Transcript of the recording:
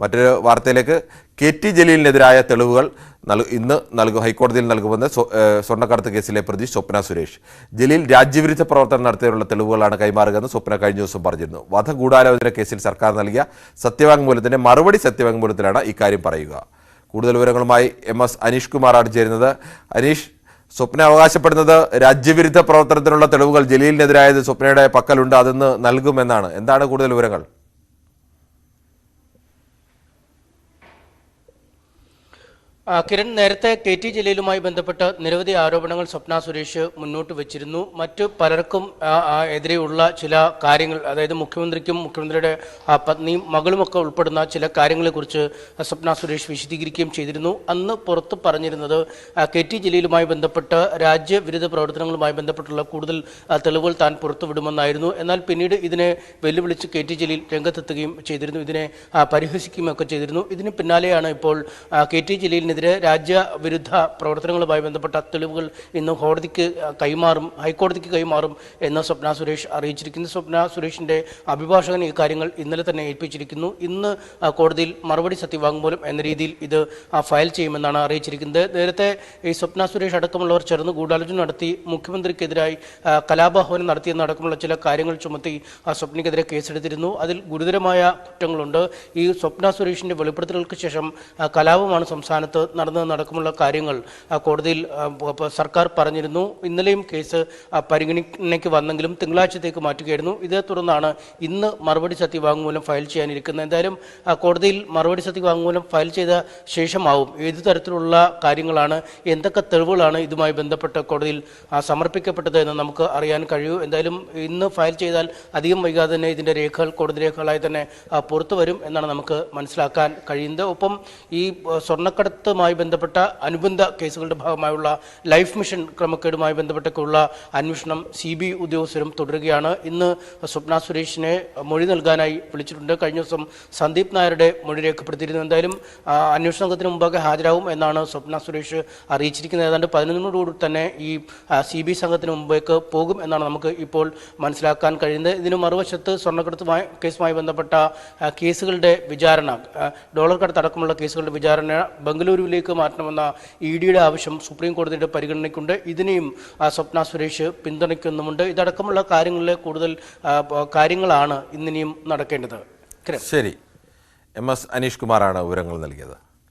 മറ്റൊരു വാർത്തയിലേക്ക് കെ.ടി. ജലീലിനെതിരായ തെളിവുകൾ ഇന്ന് ഹൈക്കോടതിയിൽ നൽകുമെന്ന് സ്വർണ്ണക്കടത്ത് കേസിലെ പ്രതി സ്വപ്ന സുരേഷ്. ജലീൽ രാജ്യവിരുദ്ധ പ്രവർത്തനം നടത്തിയുള്ള തെളിവുകളാണ് കൈമാറുകയെന്ന് സ്വപ്ന കഴിഞ്ഞ ദിവസം പറഞ്ഞിരുന്നു. വധഗൂഢാലോചന കേസിൽ സർക്കാർ നൽകിയ സത്യവാങ്മൂലത്തിന്റെ മറുപടി സത്യവാങ്മൂലത്തിലാണ് ഇക്കാര്യം പറയുക. കൂടുതൽ വിവരങ്ങളുമായി MS അനീഷ് കുമാറാണ് ചേരുന്നത്. അനീഷ്, സ്വപ്ന അവകാശപ്പെടുന്നത് രാജ്യവിരുദ്ധ പ്രവർത്തനത്തിനുള്ള തെളിവുകൾ ജലീലിനെതിരായത് സ്വപ്നയുടെ പക്കലുണ്ട്, അതെന്ന് നൽകുമെന്നാണ്. എന്താണ് കൂടുതൽ വിവരങ്ങൾ? കിരൺ, നേരത്തെ കെ.ടി. ജലീലുമായി ബന്ധപ്പെട്ട് നിരവധി ആരോപണങ്ങൾ സ്വപ്ന സുരേഷ് മുന്നോട്ട് വെച്ചിരുന്നു. മറ്റു പലർക്കും എതിരെയുള്ള ചില കാര്യങ്ങൾ, അതായത് മുഖ്യമന്ത്രിക്കും മുഖ്യമന്ത്രിയുടെ പത്നിയും മകളുമൊക്കെ ഉൾപ്പെടുന്ന ചില കാര്യങ്ങളെക്കുറിച്ച് സ്വപ്ന സുരേഷ് വിശദീകരിക്കുകയും ചെയ്തിരുന്നു. അന്ന് പുറത്ത് പറഞ്ഞിരുന്നത് കെ.ടി. ജലീലുമായി ബന്ധപ്പെട്ട് രാജ്യവിരുദ്ധ പ്രവർത്തനങ്ങളുമായി ബന്ധപ്പെട്ടുള്ള കൂടുതൽ തെളിവുകൾ താൻ പുറത്തുവിടുമെന്നായിരുന്നു. എന്നാൽ പിന്നീട് ഇതിനെ വെല്ലുവിളിച്ച് കെ.ടി. ജലീൽ രംഗത്തെത്തുകയും ചെയ്തിരുന്നു, ഇതിനെ പരിഹസിക്കുകയൊക്കെ ചെയ്തിരുന്നു. ഇതിന് പിന്നാലെയാണ് ഇപ്പോൾ കെ.ടി. ജലീലിനെതിരെ രാജ്യവിരുദ്ധ പ്രവർത്തനങ്ങളുമായി ബന്ധപ്പെട്ട തെളിവുകൾ ഇന്ന് ഹൈക്കോടതിക്ക് കൈമാറും എന്ന് സ്വപ്ന സുരേഷ് അറിയിച്ചിരിക്കുന്നു. സ്വപ്ന സുരേഷിന്റെ അഭിഭാഷകൻ ഈ കാര്യങ്ങൾ ഇന്നലെ തന്നെ ഏൽപ്പിച്ചിരിക്കുന്നു. ഇന്ന് കോടതിയിൽ മറുപടി സത്യവാങ്മൂലം എന്ന രീതിയിൽ ഇത് ഫയൽ ചെയ്യുമെന്നാണ് അറിയിച്ചിരിക്കുന്നത്. നേരത്തെ ഈ സ്വപ്ന സുരേഷ് അടക്കമുള്ളവർ ചേർന്ന് ഗൂഢാലോചന നടത്തി മുഖ്യമന്ത്രിക്കെതിരായി കലാപാഹ്വാനം നടത്തിയെന്നടക്കമുള്ള ചില കാര്യങ്ങൾ ചുമത്തി സ്വപ്നയ്ക്കെതിരെ കേസെടുത്തിരുന്നു. അതിൽ ഗുരുതരമായ കുറ്റങ്ങളുണ്ട്. ഈ സ്വപ്ന സുരേഷിന്റെ വെളിപ്പെടുത്തലുകൾക്ക് ശേഷം കലാപമാണ് സംസ്ഥാനത്ത് നടന്നതടക്കമുള്ള കാര്യങ്ങൾ കോടതിയിൽ സർക്കാർ പറഞ്ഞിരുന്നു. ഇന്നലെയും കേസ് പരിഗണനയ്ക്ക് വന്നെങ്കിലും തിങ്കളാഴ്ചത്തേക്ക് മാറ്റുകയായിരുന്നു. ഇതേ തുടർന്നാണ് ഇന്ന് മറുപടി സത്യവാങ്മൂലം ഫയൽ ചെയ്യാനിരിക്കുന്നത്. എന്തായാലും കോടതിയിൽ മറുപടി സത്യവാങ്മൂലം ഫയൽ ചെയ്ത ശേഷമാവും ഏതു തരത്തിലുള്ള കാര്യങ്ങളാണ്, എന്തൊക്കെ തെളിവുകളാണ് ഇതുമായി ബന്ധപ്പെട്ട് കോടതിയിൽ സമർപ്പിക്കപ്പെട്ടത് എന്ന് നമുക്ക് അറിയാൻ കഴിയൂ. എന്തായാലും ഇന്ന് ഫയൽ ചെയ്താൽ അധികം വൈകാതെ തന്നെ ഇതിൻ്റെ രേഖകൾ കോടതി രേഖകളായി തന്നെ പുറത്തു വരും എന്നാണ് നമുക്ക് മനസ്സിലാക്കാൻ കഴിയുന്നത്. ഒപ്പം ഈ സ്വർണ്ണക്കടത്തുമായി ബന്ധപ്പെട്ട അനുബന്ധ കേസുകളുടെ ഭാഗമായുള്ള ലൈഫ് മിഷൻ ക്രമക്കേടുമായി ബന്ധപ്പെട്ടൊക്കെയുള്ള അന്വേഷണം CBI ഉദ്യോഗസ്ഥരും തുടരുകയാണ്. ഇന്ന് സ്വപ്ന സുരേഷിനെ മൊഴി നൽകാനായി വിളിച്ചിട്ടുണ്ട്. കഴിഞ്ഞ ദിവസം സന്ദീപ് നായരുടെ മൊഴി രേഖപ്പെടുത്തിയിരുന്നു. എന്തായാലും അന്വേഷണ സംഘത്തിന് മുമ്പാകെ ഹാജരാകും എന്നാണ് സ്വപ്ന സുരേഷ് അറിയിച്ചിരിക്കുന്നത്. ഏതാണ്ട് 11 തന്നെ ഈ CBI സംഘത്തിന് മുമ്പേക്ക് പോകും എന്നാണ് നമുക്ക് ഇപ്പോൾ മനസ്സിലാക്കാൻ കഴിയുന്നത്. ഇതിന് മറുവശത്ത് സ്വർണ്ണക്കടത്ത് കേസുമായി ബന്ധപ്പെട്ട കേസുകളുടെ വിചാരണ, ഡോളർ കടത്ത് അടക്കമുള്ള കേസുകളുടെ വിചാരണ ബംഗളൂരുവിലേക്ക് മാറ്റണമെന്ന EDയുടെ ആവശ്യം സുപ്രീം കോടതിയുടെ പരിഗണനയ്ക്കുണ്ട്. ഇതിനെയും സ്വപ്ന സുരേഷ് പിന്തുണയ്ക്കുന്നുമുണ്ട്. ഇതടക്കമുള്ള കാര്യങ്ങളിലെ കൂടുതൽ കാര്യങ്ങളാണ് ഇന്നിനിയും നടക്കേണ്ടത്. ശരി, MS അനീഷ് കുമാറാണ് വിവരങ്ങൾ നൽകിയത്.